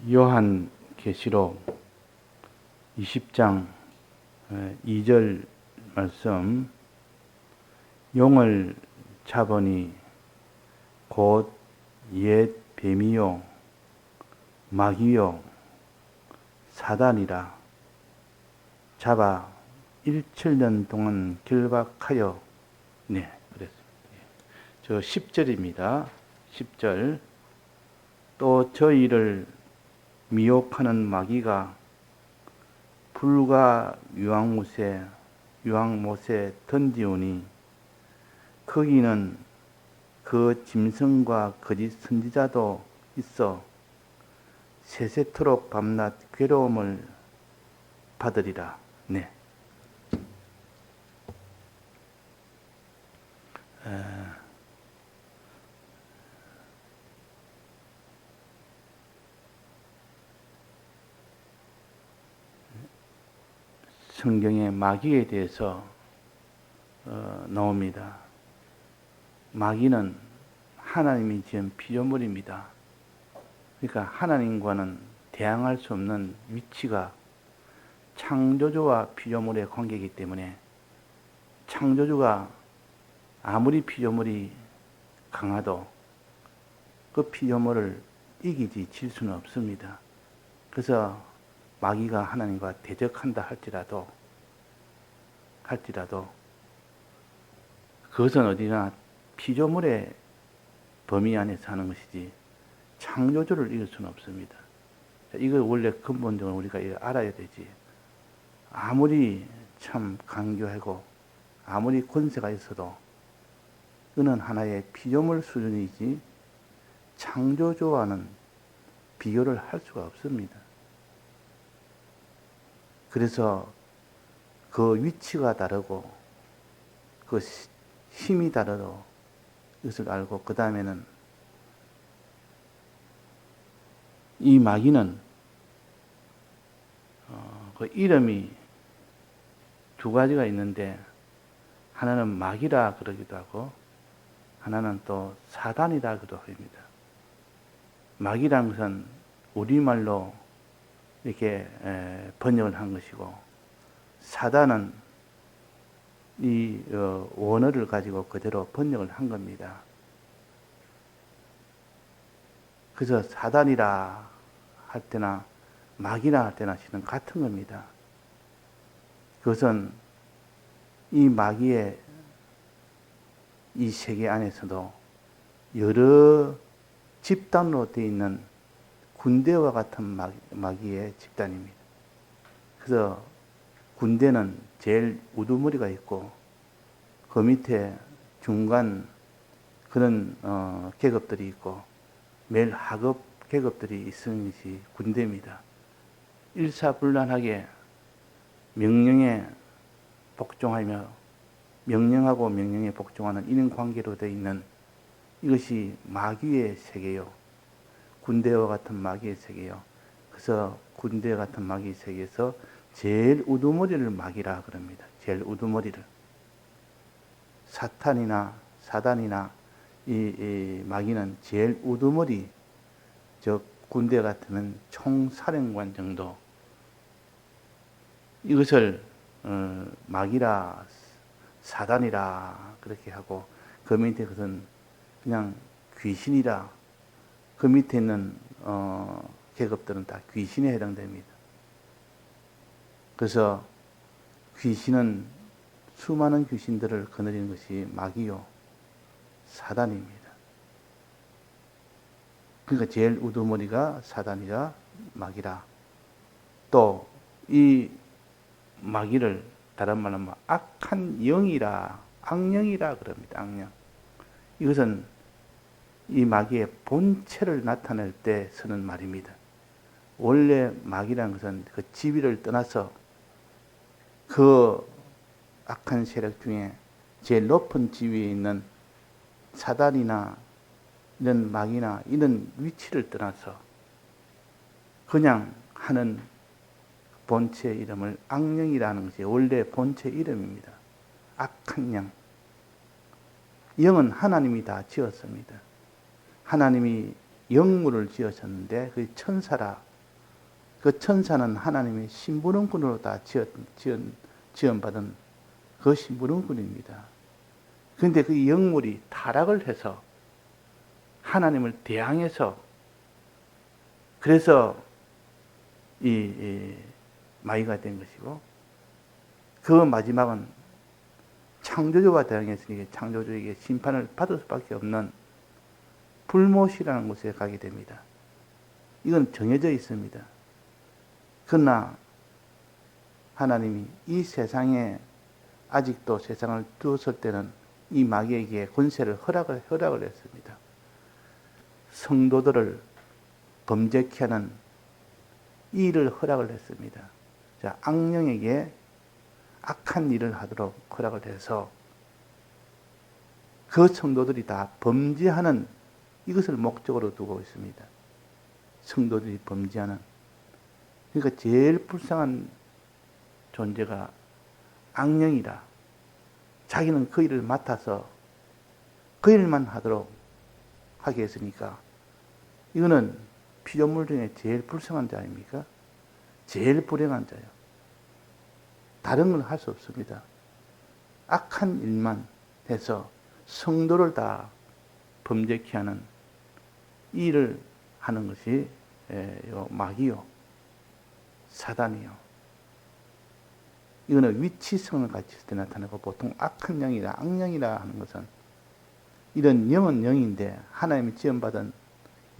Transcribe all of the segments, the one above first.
요한계시록 20장 2절 말씀. 용을 잡으니 곧 옛 뱀이요 마귀요 사단이라. 잡아 1,000년 동안 결박하여. 네, 그랬습니다. 저 10절입니다. 10절. 또 저희를 미혹하는 마귀가 불과 유황못에 던지오니 거기는 그 짐승과 거짓 선지자도 있어 세세토록 밤낮 괴로움을 받으리라. 네. 성경에 마귀에 대해서 나옵니다. 마귀는 하나님이 지은 피조물입니다. 그러니까 하나님과는 대항할 수 없는 위치가 창조주와 피조물의 관계이기 때문에 창조주가 아무리 피조물이 강하도 그 피조물을 이기지 질 수는 없습니다. 그래서 마귀가 하나님과 대적한다 할지라도 그것은 어디나 피조물의 범위 안에서 하는 것이지 창조주를 이길 수는 없습니다. 이걸 원래 근본적으로 우리가 알아야 되지. 아무리 참 강교하고 아무리 권세가 있어도 그는 하나의 피조물 수준이지 창조주와는 비교를 할 수가 없습니다. 그래서 그 위치가 다르고 그 힘이 다르고 이것을 알고 그 다음에는 이 마귀는 그 이름이 두 가지가 있는데 하나는 마귀라 그러기도 하고 하나는 또 사단이라 그러기도 합니다. 마귀라는 것은 우리말로 이렇게 번역을 한 것이고 사단은 이 원어를 가지고 그대로 번역을 한 겁니다. 그래서 사단이라 할 때나 마귀라 할 때나 실은 같은 겁니다. 그것은 이 마귀의 이 세계 안에서도 여러 집단으로 되어 있는 군대와 같은 마귀의 집단입니다. 그래서 군대는 제일 우두머리가 있고 그 밑에 중간 그런 계급들이 있고 매일 하급 계급들이 있는 것이 군대입니다. 일사불란하게 명령에 복종하며 명령하고 명령에 복종하는 인간관계로 되어 있는 이것이 마귀의 세계요. 군대와 같은 마귀의 세계요. 그래서 군대 같은 마귀의 세계에서 제일 우두머리를 마귀라 그럽니다. 제일 우두머리를. 사단이나 이 마귀는 제일 우두머리, 즉 군대 같으면 총사령관 정도. 이것을 마귀라 사단이라 그렇게 하고 그 밑에 그것은 그냥 귀신이라. 그 밑에 있는 계급들은 다 귀신에 해당됩니다. 그래서 귀신은 수많은 귀신들을 거느리는 것이 마귀요 사단입니다. 그러니까 제일 우두머리가 사단이라 마귀라. 또 이 마귀를 다른 말로 하면 악한 영이라 악령이라 그럽니다. 악령. 이것은 이 마귀의 본체를 나타낼 때 쓰는 말입니다. 원래 마귀라는 것은 그 지위를 떠나서 그 악한 세력 중에 제일 높은 지위에 있는 사단이나 이런 마귀나 이런 위치를 떠나서 그냥 하는 본체 이름을 악령이라는 것이 원래 본체 이름입니다. 악한 영. 영은 하나님이 다 지었습니다. 하나님이 영물을 지으셨는데 그 천사라 그 천사는 하나님의 심부름꾼으로 다 지원받은 그 심부름꾼입니다. 그런데 그 영물이 타락을 해서 하나님을 대항해서 그래서 이 마귀가 된 것이고, 그 마지막은 창조주와 대항했으니 창조주에게 심판을 받을 수밖에 없는 불못이라는 곳에 가게 됩니다. 이건 정해져 있습니다. 그러나 하나님이 이 세상에 아직도 세상을 두었을 때는 이 마귀에게 권세를 허락을 했습니다. 성도들을 범죄케 하는 이 일을 허락을 했습니다. 자, 악령에게 악한 일을 하도록 허락을 해서 그 성도들이 다 범죄하는 이것을 목적으로 두고 있습니다. 성도들이 범죄하는. 그러니까 제일 불쌍한 존재가 악령이라. 자기는 그 일을 맡아서 그 일만 하도록 하게 했으니까 이거는 피조물 중에 제일 불쌍한 자 아닙니까? 제일 불행한 자예요. 다른 건 할 수 없습니다. 악한 일만 해서 성도를 다 범죄케 하는 이 일을 하는 것이 마귀요, 사단이요. 이거는 위치성을 갖췄을 때 나타나고, 보통 악한 영이라 악령이라 하는 것은 이런 영은 영인데 하나님이 지원받은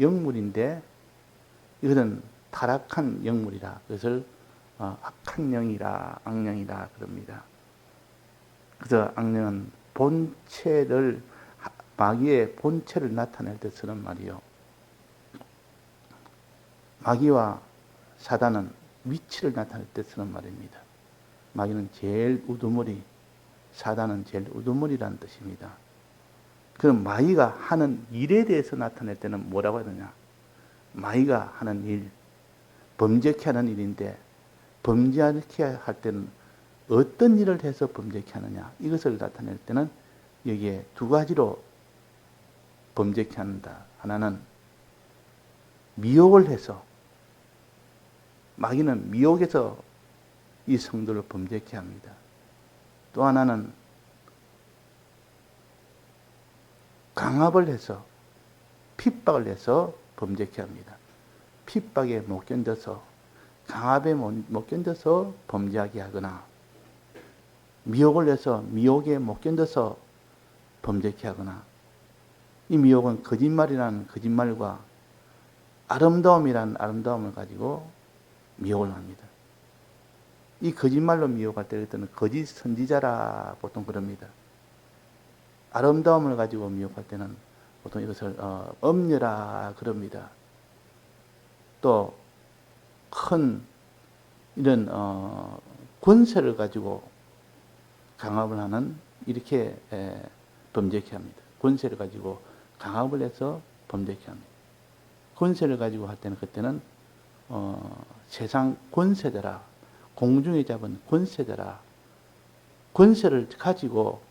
영물인데 이것은 타락한 영물이라 그것을 악한 영이라 악령이라 그럽니다. 그래서 악령은 본체를, 마귀의 본체를 나타낼 때 쓰는 말이요. 마귀와 사단은 위치를 나타낼 때 쓰는 말입니다. 마귀는 제일 우두머리, 사단은 제일 우두머리라는 뜻입니다. 그럼 마귀가 하는 일에 대해서 나타낼 때는 뭐라고 해야 되냐? 마귀가 하는 일, 범죄케 하는 일인데 범죄케 할 때는 어떤 일을 해서 범죄케 하느냐? 이것을 나타낼 때는 여기에 두 가지로 범죄케 한다. 하나는 미혹을 해서, 마귀는 미혹해서 이 성도를 범죄케 합니다. 또 하나는 강압을 해서, 핍박을 해서 범죄케 합니다. 핍박에 못 견뎌서, 강압에 못 견뎌서 범죄하게 하거나, 미혹을 해서 미혹에 못 견뎌서 범죄케 하거나, 이 미혹은 거짓말이라는 거짓말과 아름다움이라는 아름다움을 가지고 미혹을 합니다. 이 거짓말로 미혹할 때는 거짓 선지자라 보통 그럽니다. 아름다움을 가지고 미혹할 때는 보통 이것을 엄녀라 그럽니다. 또 큰 이런 권세를 가지고 강압을 하는, 이렇게 범죄케 합니다. 권세를 가지고 강압을 해서 범죄케 합니다. 권세를 가지고 할 때는 그때는 세상 권세자라, 공중에 잡은 권세자라, 권세를 가지고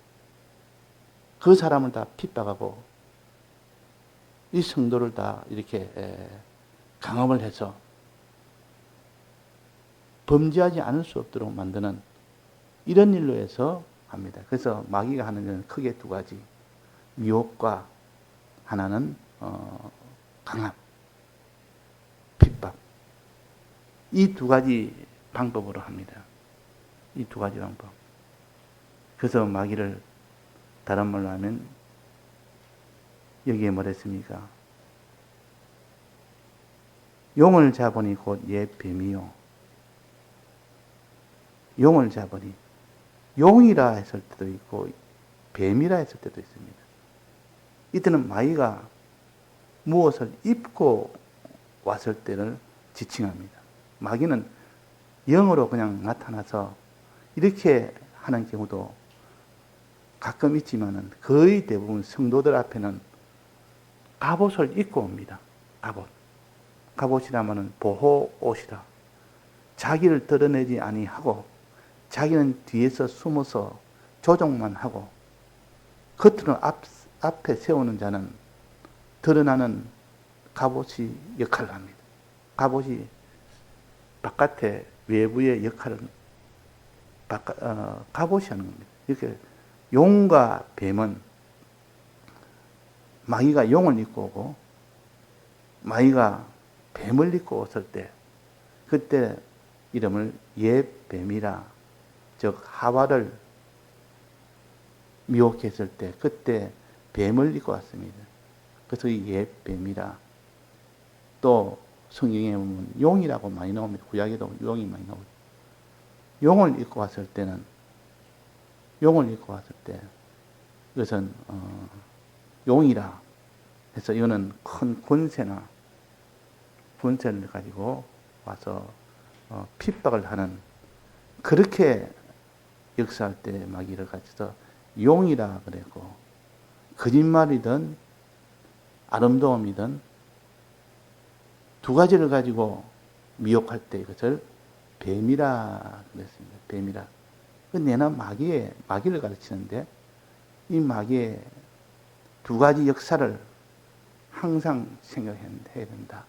그 사람을 다 핍박하고 이 성도를 다 이렇게 강압을 해서 범죄하지 않을 수 없도록 만드는 이런 일로 해서 합니다. 그래서 마귀가 하는 일은 크게 두 가지, 미혹과 하나는 강압, 핍박, 이 두 가지 방법으로 합니다. 이 두 가지 방법. 그래서 마귀를 다른 말로 하면 여기에 뭐랬습니까? 용을 잡으니 곧 옛 뱀이요. 용을 잡으니, 용이라 했을 때도 있고 뱀이라 했을 때도 있습니다. 이때는 마귀가 무엇을 입고 왔을 때를 지칭합니다. 마귀는 영으로 그냥 나타나서 이렇게 하는 경우도 가끔 있지만은 거의 대부분 성도들 앞에는 갑옷을 입고 옵니다. 갑옷. 갑옷이라면은 보호 옷이라. 자기를 드러내지 아니하고 자기는 뒤에서 숨어서 조종만 하고 겉으로 앞에 세우는 자는 드러나는 갑옷이 역할을 합니다. 갑옷이 바깥에 외부의 역할을 갑옷이 하는 겁니다. 이렇게 용과 뱀은 마귀가 용을 입고 오고 마귀가 뱀을 입고 왔을 때 그때 이름을 옛뱀이라, 즉 하와를 미혹했을 때 그때 뱀을 입고 왔습니다. 그래서 이 옛뱀이라. 또 성경에 보면 용이라고 많이 나옵니다. 구약에도 용이 많이 나옵니다. 용을 입고 왔을 때 이것은 용이라 해서 이거는 큰 권세를 가지고 와서 핍박을 하는, 그렇게 역사할 때 마귀를 가져서 용이라 그랬고, 거짓말이든 아름다움이든 두 가지를 가지고 미혹할 때 이것을 뱀이라 그랬습니다. 뱀이라. 내나 마귀를 가르치는데 이 마귀의 두 가지 역사를 항상 생각해야 된다.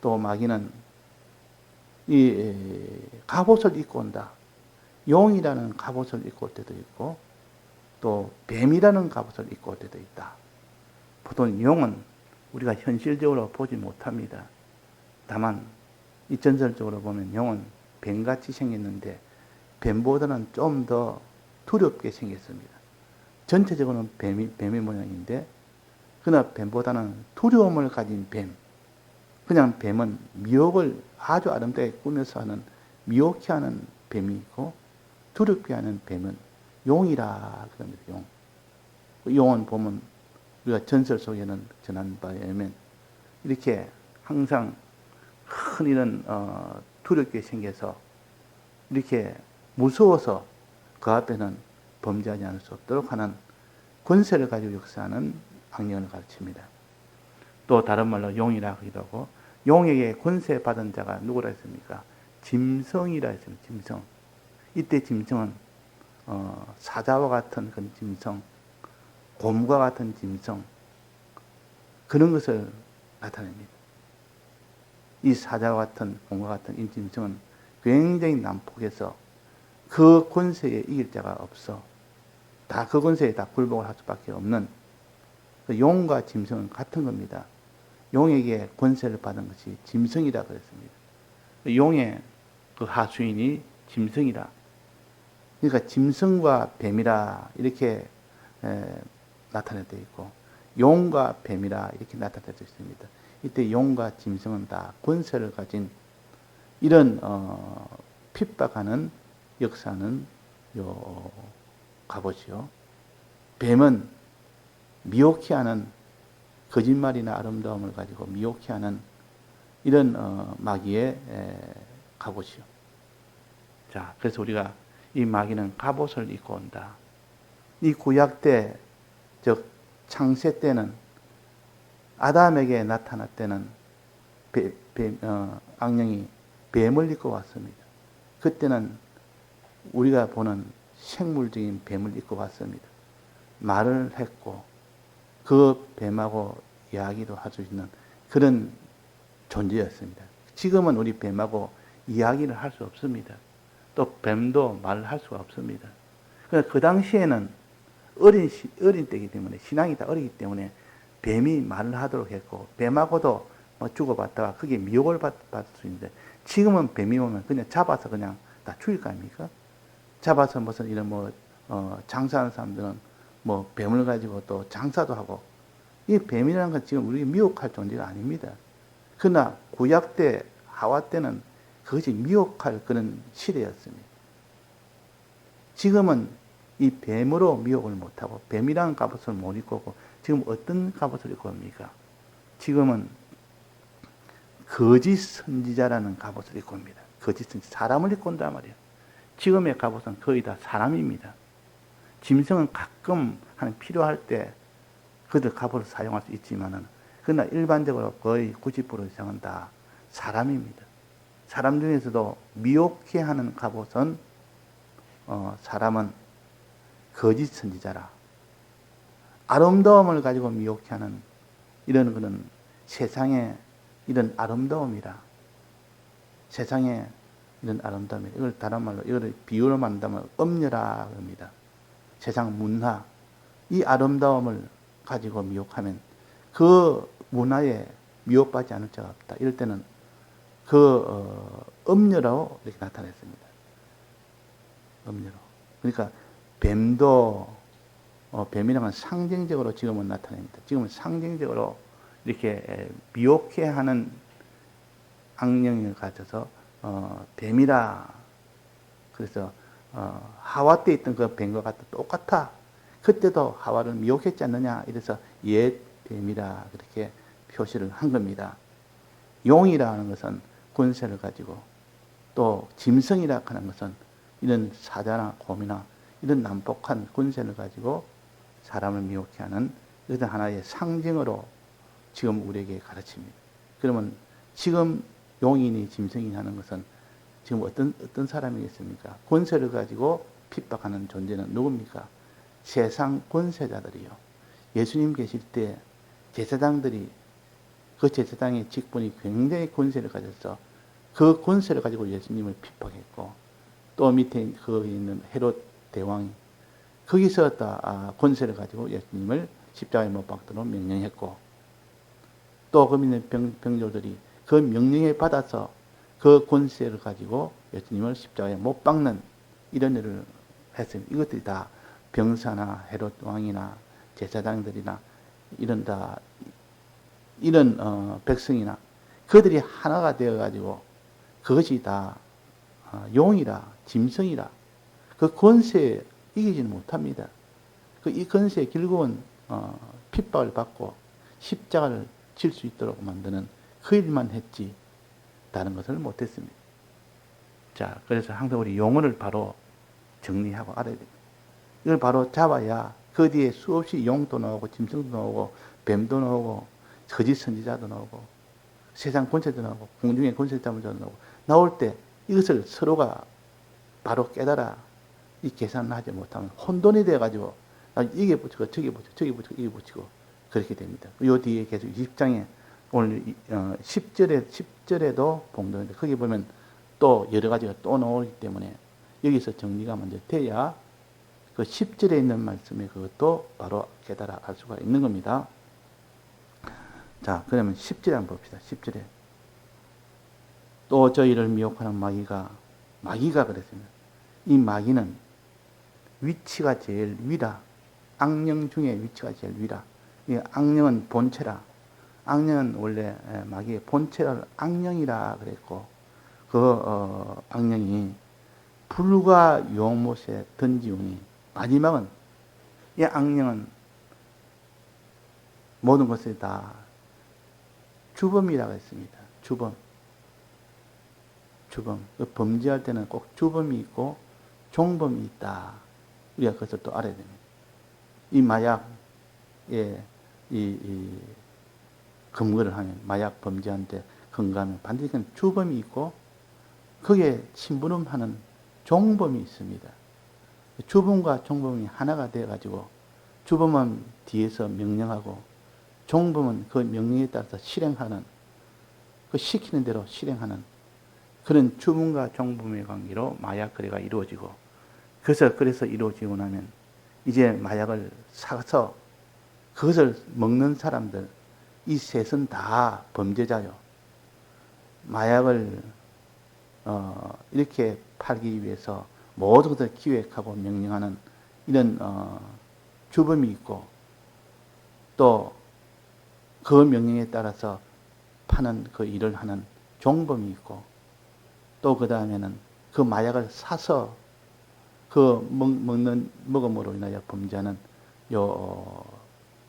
또 마귀는 이 갑옷을 입고 온다. 용이라는 갑옷을 입고 올 때도 있고 또 뱀이라는 갑옷을 입고 올 때도 있다. 보통 용은 우리가 현실적으로 보지 못합니다. 다만 전설적으로 보면 용은 뱀같이 생겼는데 뱀보다는 좀 더 두렵게 생겼습니다. 전체적으로는 뱀의 모양인데 그러나 뱀보다는 두려움을 가진 뱀. 그냥 뱀은 미혹을 아주 아름답게 꾸며서 하는, 미혹해 하는 뱀이 있고, 두렵게 하는 뱀은 용이라 그럽니다. 용. 용은 보면 우리가 전설 속에는 전한 바에 의하면 이렇게 항상 큰 이런 두렵게 생겨서 이렇게 무서워서 그 앞에는 범죄하지 않을 수 없도록 하는 권세를 가지고 역사하는 악령을 가르칩니다. 또 다른 말로 용이라 하기도 하고, 용에게 권세 받은 자가 누구라 했습니까? 짐승이라 했습니다. 짐승. 이때 짐승은 사자와 같은 그런 짐승, 곰과 같은 짐승, 그런 것을 나타냅니다. 이 사자와 같은 곰과 같은 이 짐승은 굉장히 난폭해서 그 권세에 이길 자가 없어. 다 그 권세에 다 굴복을 할 수밖에 없는, 그 용과 짐승은 같은 겁니다. 용에게 권세를 받은 것이 짐승이라 그랬습니다. 용의 그 하수인이 짐승이라. 그러니까 짐승과 뱀이라 이렇게 나타내져 있고, 용과 뱀이라 이렇게 나타내져 있습니다. 이때 용과 짐승은 다 권세를 가진 이런 핍박하는 역사는 갑옷이요. 뱀은 미혹해 하는, 거짓말이나 아름다움을 가지고 미혹해 하는 이런 마귀의 갑옷이요. 자, 그래서 우리가 이 마귀는 갑옷을 입고 온다. 이 구약 때, 즉 창세 때는 아담에게 나타날 때는 악령이 뱀을 입고 왔습니다. 그때는 우리가 보는 생물적인 뱀을 입고 왔습니다. 말을 했고 그 뱀하고 이야기도 할 수 있는 그런 존재였습니다. 지금은 우리 뱀하고 이야기를 할 수 없습니다. 또 뱀도 말을 할 수가 없습니다. 그 당시에는 어린 때이기 때문에, 신앙이 다 어리기 때문에 뱀이 말을 하도록 했고, 뱀하고도 주고받다가 그게 미혹을 받을 수 있는데, 지금은 뱀이 오면 그냥 잡아서 그냥 다 죽일 거 아닙니까? 잡아서 무슨 이런 장사하는 사람들은 뱀을 가지고 또 장사도 하고, 이 뱀이라는 건 지금 우리가 미혹할 존재가 아닙니다. 그러나 구약 때, 하와 때는 그것이 미혹할 그런 시대였습니다. 지금은 이 뱀으로 미혹을 못하고 뱀이라는 갑옷을 못 입고 오고, 지금 어떤 갑옷을 입고 옵니까? 지금은 거짓 선지자라는 갑옷을 입고 옵니다. 거짓 선지자, 사람을 입고 온단 말이에요. 지금의 갑옷은 거의 다 사람입니다. 짐승은 가끔 필요할 때 그들 갑옷을 사용할 수 있지만은, 그러나 일반적으로 거의 90% 이상은 다 사람입니다. 사람 중에서도 미혹해 하는 갑옷은 사람은 거짓 선지자라. 아름다움을 가지고 미혹해 하는 이런 그런 세상의 이런 아름다움이라. 세상에 이런 아름다움이, 이걸 다른 말로, 이걸 비유로 만든다면 음녀라 합니다. 세상 문화, 이 아름다움을 가지고 미혹하면 그 문화에 미혹받지 않을 자가 없다. 이럴 때는 음녀로 이렇게 나타냈습니다. 음녀로. 그러니까 뱀도 뱀이라는 건 상징적으로 지금은 나타냅니다. 지금은 상징적으로 이렇게 미혹해 하는 악령을 가져서 뱀이라. 그래서 하와 때 있던 그 뱀과 같다. 똑같아. 그때도 하와를 미혹했지 않느냐. 이래서 옛 뱀이라 그렇게 표시를 한 겁니다. 용이라는 것은 권세를 가지고, 또 짐승이라 하는 것은 이런 사자나 곰이나 이런 난폭한 권세를 가지고 사람을 미혹해 하는 이런 하나의 상징으로 지금 우리에게 가르칩니다. 그러면 지금 용인이 짐승이 하는 것은 지금 어떤 사람이겠습니까? 권세를 가지고 핍박하는 존재는 누굽니까? 세상 권세자들이요. 예수님 계실 때 제사장들이, 그 제사장의 직분이 굉장히 권세를 가졌어. 그 권세를 가지고 예수님을 핍박했고, 또 밑에 거기 있는 헤롯 대왕이 거기서 권세를 가지고 예수님을 십자가에 못 박도록 명령했고, 또 거기 있는 병조들이 그 명령에 받아서 그 권세를 가지고 예수님을 십자가에 못 박는 이런 일을 했습니다. 이것들이 다 병사나 헤롯 왕이나 제사장들이나 이런 백성이나 그들이 하나가 되어가지고 그것이 다 용이라, 짐승이라, 그 권세에 이기지는 못합니다. 이 권세의 결국은 핍박을 받고 십자가를 질 수 있도록 만드는 그 일만 했지 다른 것을 못했습니다. 자, 그래서 항상 우리 용어를 바로 정리하고 알아야 됩니다. 이걸 바로 잡아야 그 뒤에 수없이 용도 나오고 짐승도 나오고 뱀도 나오고 거짓 선지자도 나오고 세상 권세도 나오고 공중의 권세자도 나오고 나올 때 이것을 서로가 바로 깨달아 이 계산을 하지 못하면 혼돈이 되어가지고 이게 붙이고 저게 붙이고 저게 붙이고 이게 붙이고 그렇게 됩니다. 요 뒤에 계속 20장에 오늘 10절에도 봉독인데 거기 보면 또 여러 가지가 또 나오기 때문에 여기서 정리가 먼저 돼야 그 10절에 있는 말씀에 그것도 바로 깨달아 알 수가 있는 겁니다. 자, 그러면 10절에 한번 봅시다. 10절에. 또 저희를 미혹하는 마귀가 그랬습니다. 이 마귀는 위치가 제일 위라. 악령 중에 위치가 제일 위라. 이 악령은 본체라. 악령은 원래 마귀의 본체를 악령이라 그랬고, 그 악령이 불과 용못에 던지우니, 마지막은 이 악령은 모든 것을 다 주범이라고 했습니다. 주범. 범죄할 때는 꼭 주범이 있고 종범이 있다. 우리가 그것을 또 알아야 됩니다. 이 마약에 검거를 하면, 마약 범죄한테 검거하면 반드시 주범이 있고 거기에 심부름하는 종범이 있습니다. 주범과 종범이 하나가 되어가지고 주범은 뒤에서 명령하고 종범은 그 명령에 따라서 실행하는, 그 시키는 대로 실행하는 그런 주범과 종범의 관계로 마약 거래가 이루어지고, 그래서 이루어지고 나면 이제 마약을 사서 그것을 먹는 사람들, 이 셋은 다 범죄자요. 마약을 이렇게 팔기 위해서 모든 것을 기획하고 명령하는 이런 주범이 있고, 또 그 명령에 따라서 파는 그 일을 하는 종범이 있고, 또 그 다음에는 그 마약을 사서 그 먹음으로 인하여 범죄하는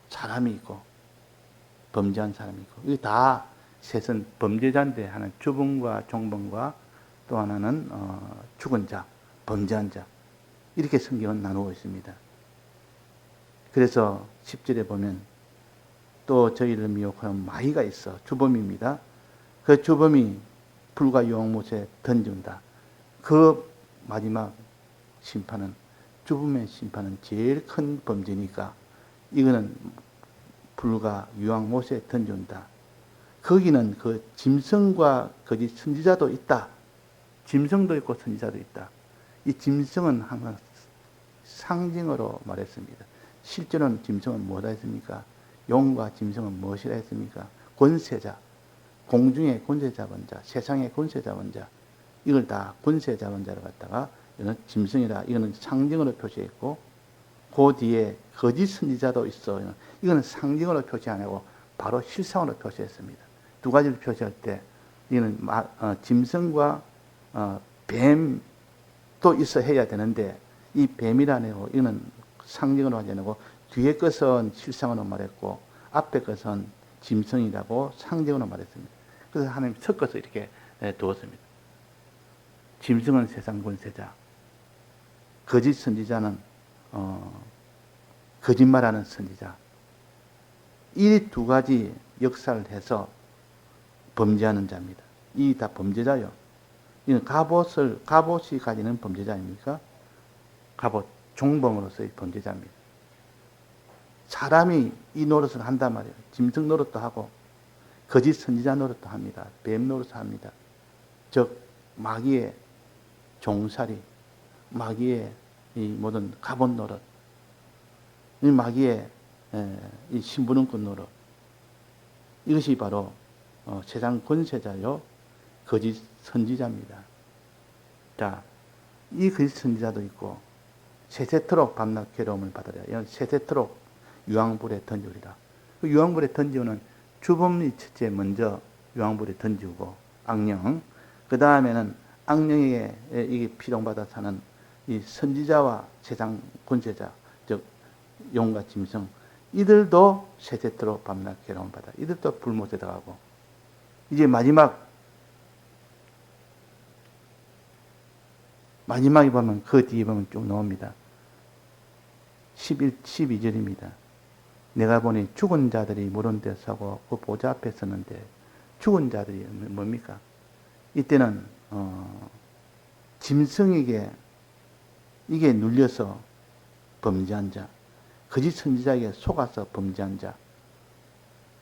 사람이 있고, 범죄한 사람이 있고, 이게 다 셋은 범죄자인데, 하나는 주범과 종범과 또 하나는 죽은 자, 범죄한 자, 이렇게 성경은 나누고 있습니다. 그래서 10절에 보면 또 저희를 미혹하는 마귀가 있어. 주범입니다. 그 주범이 불과 용못에 던진다. 그 마지막 심판은, 주범의 심판은 제일 큰 범죄니까 이거는 불과 유황못에 던진다. 거기는 그 짐승과 거짓 선지자도 있다. 짐승도 있고 선지자도 있다. 이 짐승은 항상 상징으로 말했습니다. 실제로는 짐승은 뭐라 했습니까? 용과 짐승은 무엇이라 했습니까? 권세자, 공중의 권세 잡은 자, 세상의 권세 잡은 자, 이걸 다 권세 잡은 자를 갖다가 이거는 짐승이다. 이거는 상징으로 표시했고, 그 뒤에 거짓 선지자도 있어. 이거는 상징으로 표시 안 하고 바로 실상으로 표시했습니다. 두 가지를 표시할 때 이거는 짐승과 뱀도 있어 해야 되는데, 이 뱀이라는 이거는 상징으로 하지 않고 뒤에 것은 실상으로 말했고 앞에 것은 짐승이라고 상징으로 말했습니다. 그래서 하나님 섞어서 이렇게 두었습니다. 짐승은 세상 권세자, 거짓 선지자는 거짓말하는 선지자. 이 두 가지 역사를 해서 범죄하는 자입니다. 이 다 범죄자요. 이는 갑옷이 가지는 범죄자 아닙니까? 갑옷, 종범으로서의 범죄자입니다. 사람이 이 노릇을 한단 말이에요. 짐승 노릇도 하고 거짓 선지자 노릇도 합니다. 뱀 노릇도 합니다. 즉 마귀의 종살이, 마귀의 이 모든 갑옷 노릇, 이 마귀의 이 신부름꾼 노릇, 이것이 바로 세상 권세자요 거짓 선지자입니다. 자, 이 거짓 선지자도 있고 세세토록 밤낮 괴로움을 받으랴. 세세토록 유황불에 던지우리라. 그 유황불에 던지우는 주범이 첫째 먼저 유황불에 던지우고 악령, 그 다음에는 악령에게 이게 피동받아 사는 이 선지자와 세상 권세자, 즉 용과 짐승, 이들도 세세토록 밤낮 괴로움을 받아. 이들도 불못에 들어가고, 이제 마지막에 보면 그 뒤에 보면 쭉 나옵니다. 12절입니다. 내가 보니 죽은 자들이 모른 데 서고 그 보좌 앞에 섰는데, 죽은 자들이 뭡니까? 이때는 짐승에게 이게 눌려서 범죄한 자, 거짓 선지자에게 속아서 범죄한 자,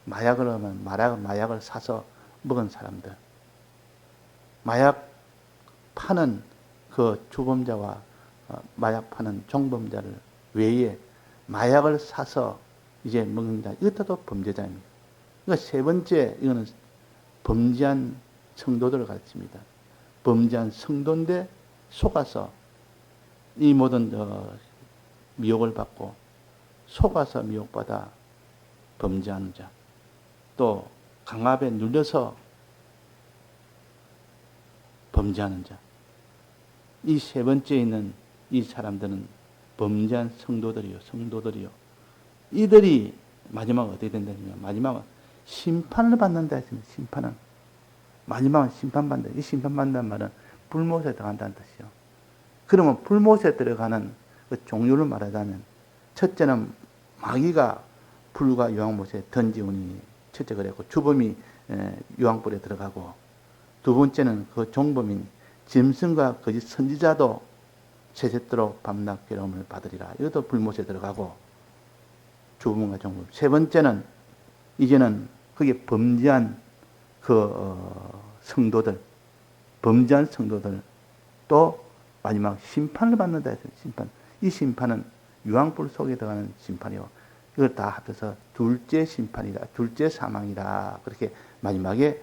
마약을 하면 마약을 사서 먹은 사람들, 마약 파는 그 주범자와 마약 파는 종범자를 외에 마약을 사서 이제 먹는 자, 이것도 범죄자입니다. 그러니까 세 번째, 이거는 범죄한 성도들을 가르칩니다. 범죄한 성도인데 속아서 이 모든 미혹을 받고 속아서 미혹받아 범죄하는 자, 또 강압에 눌려서 범죄하는 자, 이 세 번째에 있는 이 사람들은 범죄한 성도들이요. 이들이 마지막 어떻게 된다면, 마지막은 심판을 받는다 했습니다. 심판은. 마지막은 심판받는다. 이 심판받는다는 말은 불못에 들어간다는 뜻이요. 그러면 불못에 들어가는 그 종류를 말하자면, 첫째는 마귀가 불과 유황못에 던지우니, 첫째 그랬고, 주범이 유황불에 들어가고, 두 번째는 그 종범인 짐승과 거짓 선지자도 세세토록 밤낮 괴로움을 받으리라. 이것도 불못에 들어가고, 주범과 종범. 세 번째는 이제는 그게 범죄한 성도들, 범죄한 성도들 또 마지막 심판을 받는다 했어요. 심판. 이 심판은 유황불 속에 들어가는 심판이요. 이걸 다 합해서 둘째 심판이다, 둘째 사망이다. 그렇게 마지막에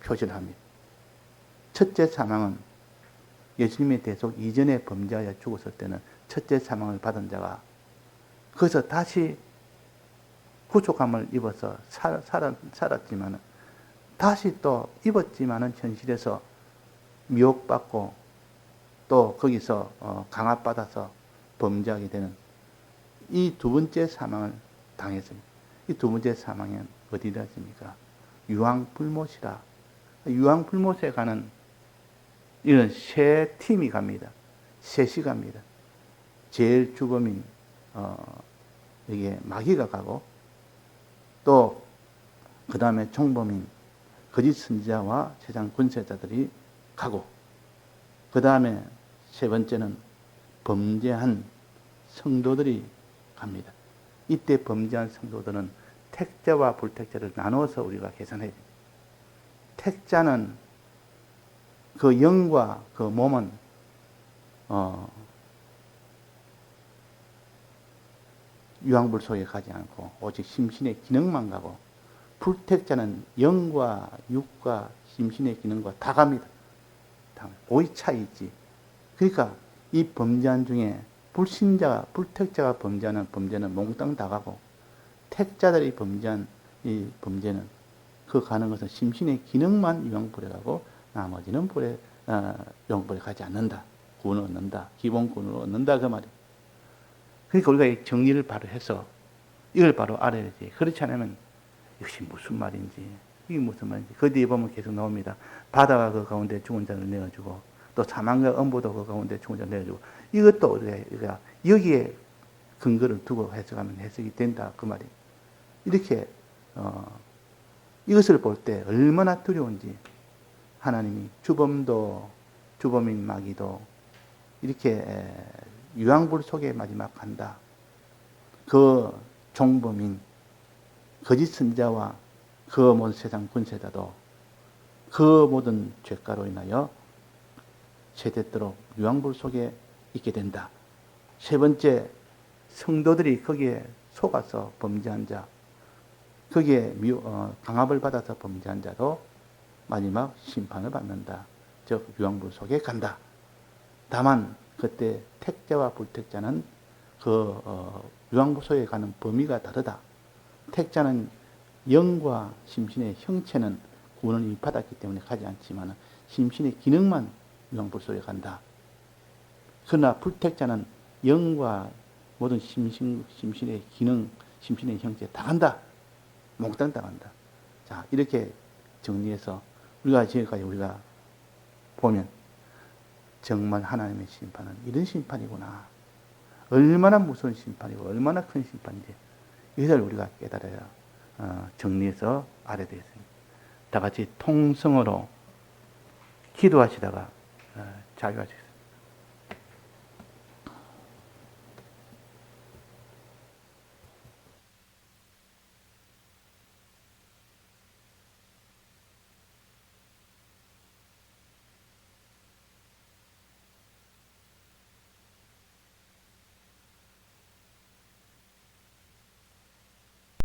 표시를 합니다. 첫째 사망은 예수님의 대속 이전에 범죄하여 죽었을 때는 첫째 사망을 받은 자가 거기서 다시 구속함을 입어서 살았지만, 다시 또 입었지만은 현실에서 미혹받고 또 거기서 강압받아서 범죄하게 되는 이 두 번째 사망을 당했습니다. 이 두 번째 사망은 어디다 했습니까? 유황불못이라. 유황불못에 가는 이런 세 팀이 갑니다. 셋이 갑니다. 제일 주범인 이게 마귀가 가고, 또 그 다음에 종범인 거짓 선지자와 세상 권세자들이 가고, 그 다음에 세 번째는 범죄한 성도들이 갑니다. 이때 범죄한 성도들은 택자와 불택자를 나누어서 우리가 계산해야 됩니다. 택자는 그 영과 그 몸은 유황불 속에 가지 않고 오직 심신의 기능만 가고, 불택자는 영과 육과 심신의 기능과 다 갑니다. 오이 차이지. 그러니까 이 범죄한 중에 불택자가 범죄하는 범죄는 몽땅 다 가고, 택자들이 범죄한 이 범죄는 그 가는 것은 심신의 기능만 유황불에 가고 나머지는 유황불에 가지 않는다. 구원을 얻는다. 기본 구원을 얻는다 그 말이에요. 그러니까 우리가 이 정리를 바로 해서 이걸 바로 알아야지. 그렇지 않으면 이것이 무슨 말인지, 이게 무슨 말인지. 그 뒤에 보면 계속 나옵니다. 바다가 그 가운데 죽은 자를 내어주고, 또 사망과 음부도 그 가운데 죽은 자를 내어주고, 이것도 우리가 여기에 근거를 두고 해석하면 해석이 된다 그 말이에요. 이렇게 이것을 볼 때 얼마나 두려운지, 하나님이 주범인 마귀도 이렇게 유황불 속에 마지막 간다. 그 종범인 거짓 선자와 그 모든 세상 군세자도 그 모든 죄가로 인하여 세대도록 유황불 속에 있게 된다. 세 번째, 성도들이 거기에 속아서 범죄한 자, 거기에 강압을 받아서 범죄한 자도 마지막 심판을 받는다. 즉 유황불 속에 간다. 다만 그때 택자와 불택자는 그 유황불 속에 가는 범위가 다르다. 택자는 영과 심신의 형체는 구원을 이미 받았기 때문에 가지 않지만 심신의 기능만 유황불 속에 간다. 그러나 불택자는 영과 모든 심신의 기능, 심신의 형체 다 간다. 몽땅 다 간다. 자, 이렇게 정리해서 우리가 지금까지 우리가 보면 정말 하나님의 심판은 이런 심판이구나. 얼마나 무서운 심판이고 얼마나 큰 심판인지 이것을 우리가 깨달아야 정리해서 알아야 되겠습니다. 다 같이 통성으로 기도하시다가 자유하시겠습니다.